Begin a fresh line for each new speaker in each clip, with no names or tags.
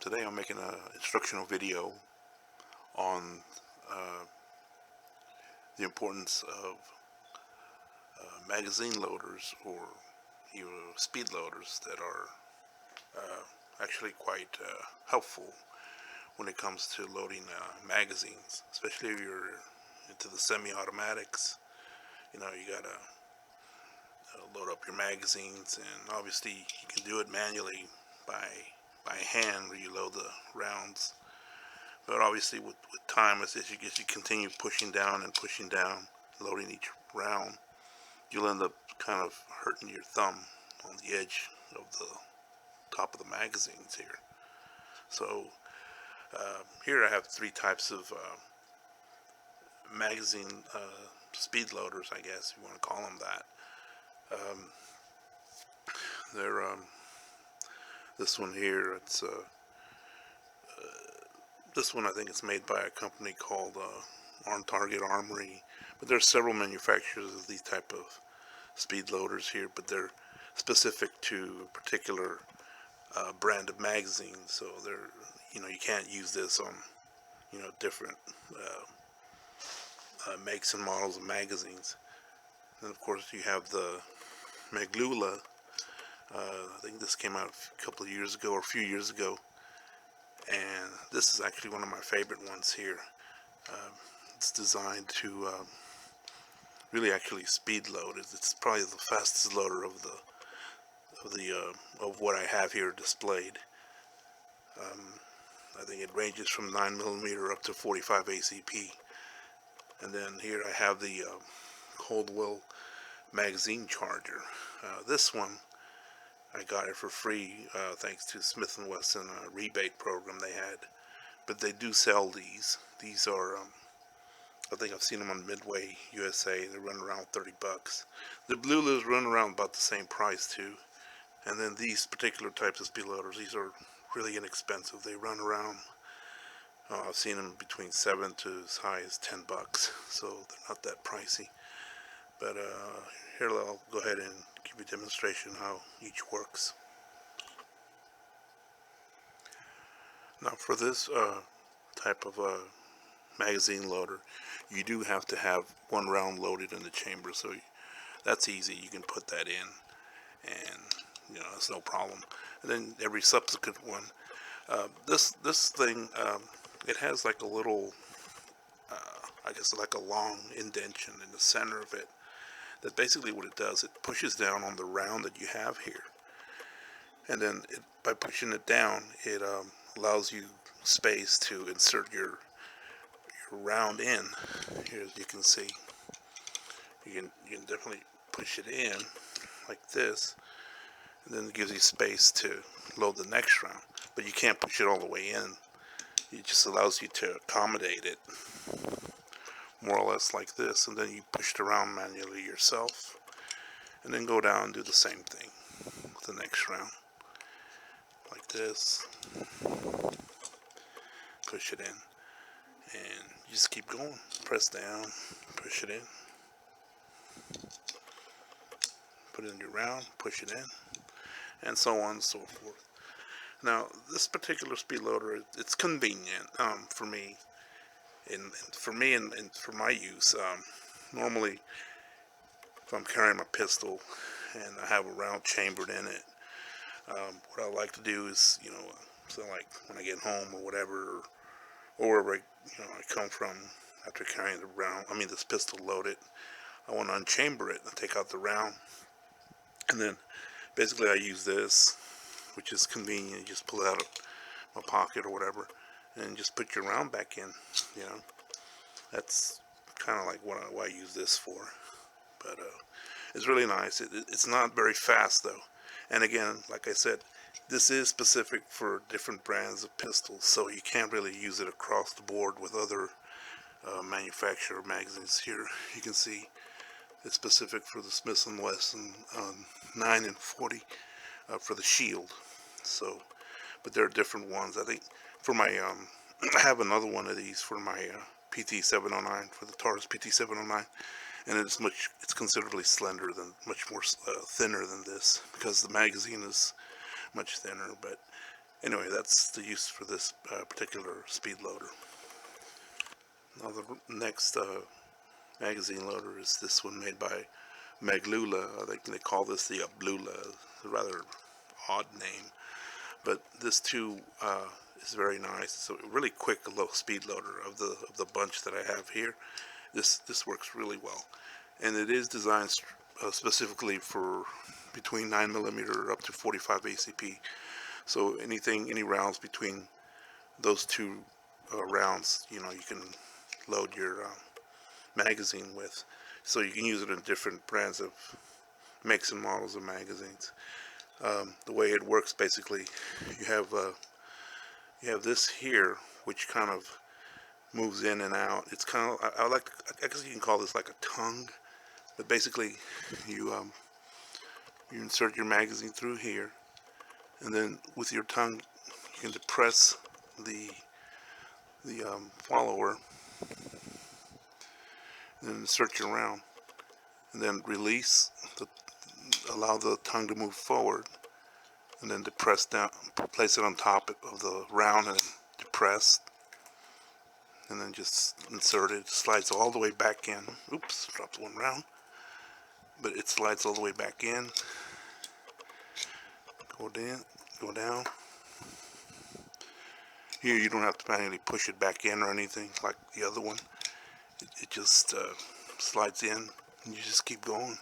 Today I'm making an instructional video on uh, the importance of magazine loaders or your speed loaders that are actually quite helpful when it comes to loading magazines, especially if you're into the semi-automatics. You gotta load up your magazines, and obviously you can do it manually by hand where you load the rounds. But obviously, with time, as you continue pushing down, loading each round, you'll end up kind of hurting your thumb on the edge of the top of the magazines here. So here I have three types of magazine speed loaders, I guess you want to call them that. Um, they're this one here. This one I think it's made by a company called On Target Armory, but there's several manufacturers of these type of speed loaders here, but they're specific to a particular brand of magazines. So they're, you can't use this on, different makes and models of magazines. And of course you have the Meglula. I think this came out a couple of years ago or a few years ago, and this is actually one of my favorite ones here. It's designed to really actually speed load. It's probably the fastest loader of what I have here displayed. I think it ranges from 9mm up to 45 ACP. And then here I have the Coldwell magazine charger. This one I got it for free thanks to Smith & Wesson rebate program they had. But they do sell these. These are I think I've seen them on Midway USA. They run around 30 bucks. The Blulas run around about the same price too. And then these particular types of speed loaders, these are really inexpensive. They run around, I've seen them between 7 to as high as 10 bucks. So they're not that pricey. But here I'll go ahead and give you a demonstration how each works. Now for this type of magazine loader, you do have to have one round loaded in the chamber, so that's easy. You can put that in, and it's no problem. And then every subsequent one, this thing, it has like a little, I guess like a long indentation in the center of it. That basically what it does, it pushes down on the round that you have here, and then by pushing it down, it allows you space to insert your round in. Here, as you can see, you can definitely push it in like this, and then it gives you space to load the next round. But you can't push it all the way in. It just allows you to accommodate it more or less like this, and then you push it around manually yourself, and then go down and do the same thing with the next round like this. Push it in, and you just keep going. Press down, push it in, put it in your round, push it in, and so on and so forth. Now this particular speed loader, it's convenient for me, and for my use. Normally, if I'm carrying my pistol and I have a round chambered in it, what I like to do is, so like when I get home or whatever, or wherever I come from after carrying the round, this pistol loaded, I want to unchamber it and take out the round, and then basically I use this, which is convenient. You just pull it out of my pocket or whatever, and just put your round back in. That's kind of like what I use this for. But it's really nice. It's not very fast though, and again, like I said, this is specific for different brands of pistols, so you can't really use it across the board with other manufacturer magazines. Here you can see it's specific for the Smith & Wesson 9 and 40 for the Shield. So, but there are different ones. I think for my I have another one of these for my PT709, for the Taurus PT709, and it's considerably much more thinner than this, because the magazine is much thinner. But Anyway, that's the use for this particular speed loader. Now the next magazine loader is this one made by Maglula. I think they call this the Ablula. It's a rather odd name, but this too is very nice. It's a really quick low speed loader of the bunch that I have here. This works really well, and it is designed specifically for between 9mm up to 45 ACP. So any rounds between those two rounds, you can load your magazine with. So you can use it in different brands of makes and models of magazines. The way it works, basically, you have this here, which kind of moves in and out. It's kind of, I guess you can call this like a tongue, but basically you insert your magazine through here, and then with your tongue you can depress the follower, and then insert your round, and then release, allow the tongue to move forward, and then depress down, place it on top of the round, and then depress, and then just insert it. It slides all the way back in. Oops, dropped one round, but it slides all the way back in. Go down. Here you don't have to manually push it back in or anything like the other one. It just slides in, and you just keep going.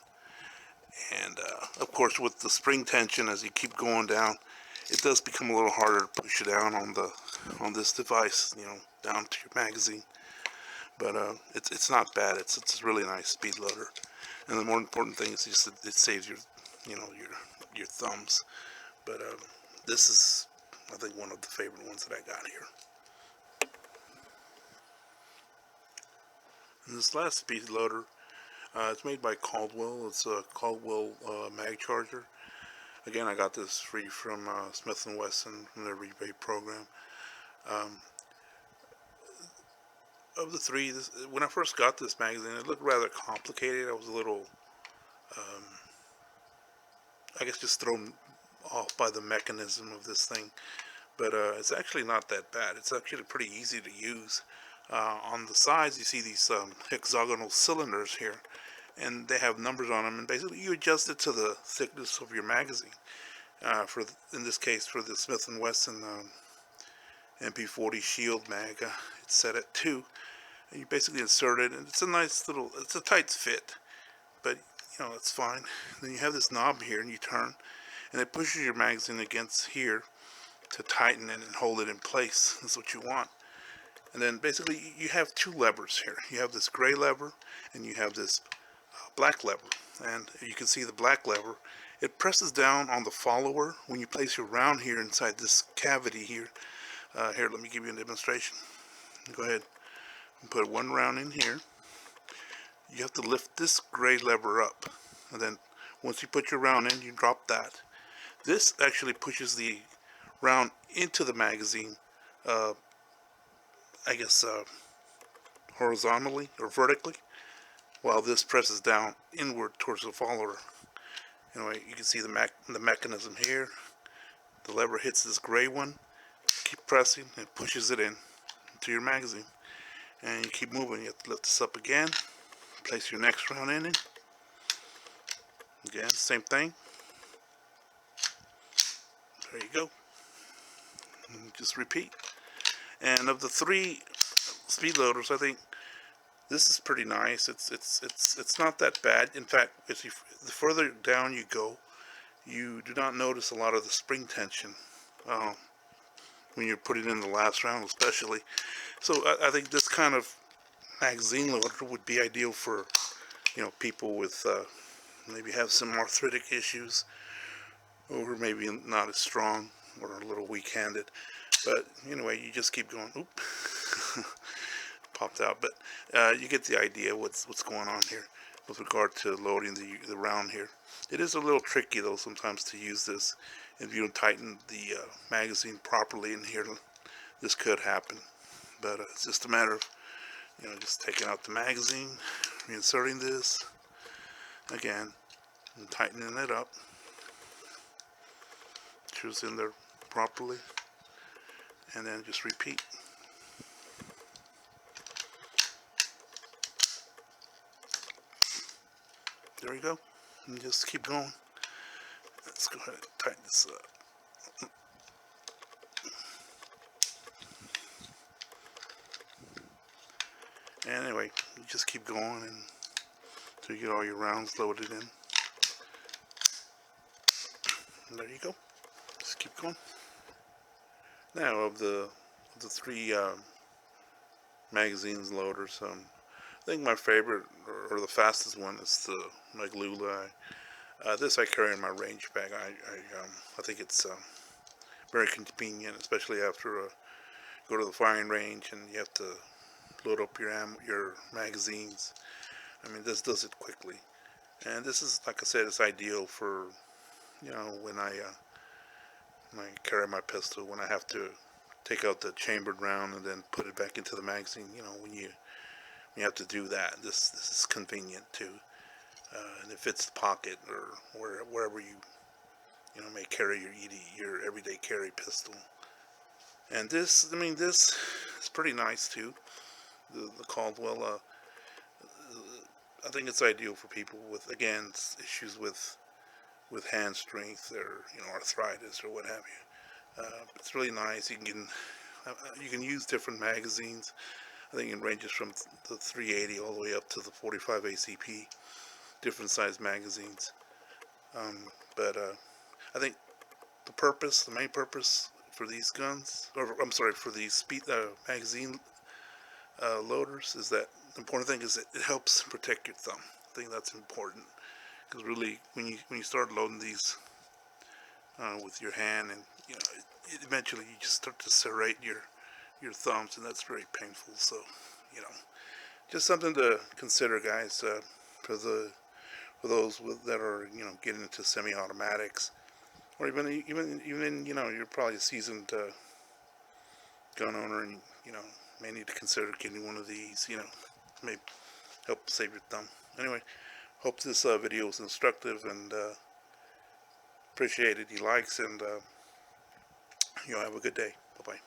And of course, with the spring tension, as you keep going down, it does become a little harder to push it down on this device, down to your magazine. But it's not bad. It's a really nice speed loader. And the more important thing is just that it saves your your thumbs. But this is, I think, one of the favorite ones that I got here. And this last speed loader, it's made by Caldwell. It's a Caldwell mag charger. Again, I got this free from Smith & Wesson from their rebate program. Of the three, when I first got this magazine, it looked rather complicated. I was a little, I guess, just thrown off by the mechanism of this thing. But it's actually not that bad. It's actually pretty easy to use. On the sides, you see these hexagonal cylinders here, and they have numbers on them, and basically you adjust it to the thickness of your magazine. In this case, for the Smith & Wesson MP40 Shield mag, it's set at 2, and you basically insert it, and it's a nice little, it's a tight fit, but it's fine. Then you have this knob here, and you turn, and it pushes your magazine against here to tighten it and hold it in place. That's what you want. And then basically you have two levers here. You have this gray lever, and you have this black lever. And you can see the black lever, it presses down on the follower when you place your round here inside this cavity here. Here, let me give you a demonstration. Go ahead and put one round in here. You have to lift this gray lever up, and then once you put your round in, you drop that. This actually pushes the round into the magazine, I guess horizontally or vertically, while this presses down inward towards the follower. Anyway, you can see the mechanism here. The lever hits this gray one, keep pressing, and pushes it in into your magazine. And you keep moving. You have to lift this up again, place your next round in it. Again, same thing. There you go. And just repeat. And of the three speed loaders, I think this is pretty nice. It's not that bad. In fact, the further down you go, you do not notice a lot of the spring tension when you're putting in the last round, especially. So I think this kind of magazine loader would be ideal for people with maybe have some arthritic issues, or maybe not as strong or a little weak-handed. But anyway, you just keep going. Oop, popped out. But you get the idea what's going on here with regard to loading the round here. It is a little tricky though sometimes to use this. If you don't tighten the magazine properly in here, this could happen. But it's just a matter of just taking out the magazine, reinserting this again, and tightening it up. Choose in there properly. and then just repeat. There we go. And just keep going. Let's go ahead and tighten this up. And anyway, you just keep going until you get all your rounds loaded in. And there you go. Just keep going. Now, of the three magazines loaders, I think my favorite or the fastest one is the Maglula. This I carry in my range bag. I think it's very convenient, especially after go to the firing range and you have to load up your magazines. I mean, this does it quickly, and this is, like I said, it's ideal for, you know, when I carry my pistol, when I have to take out the chambered round and then put it back into the magazine. You know, when you have to do that, this is convenient too, and it fits the pocket or wherever you may carry your everyday carry pistol. And this, I mean, this is pretty nice too. The Caldwell. I think it's ideal for people with, again, issues with hand strength or arthritis or what have you. It's really nice. You can use different magazines. I think it ranges from the 380 all the way up to the 45 ACP, different size magazines. But I think the main purpose for these guns, or I'm sorry, for these magazine loaders, is that the important thing is that it helps protect your thumb. I think that's important, because really, when you start loading these with your hand, and eventually you just start to serrate your thumbs, and that's very painful. So, just something to consider, guys, for those that are getting into semi-automatics, or even you're probably a seasoned gun owner, and may need to consider getting one of these. May help save your thumb. Anyway, hope this video was instructive, and appreciate any likes, and have a good day. Bye bye.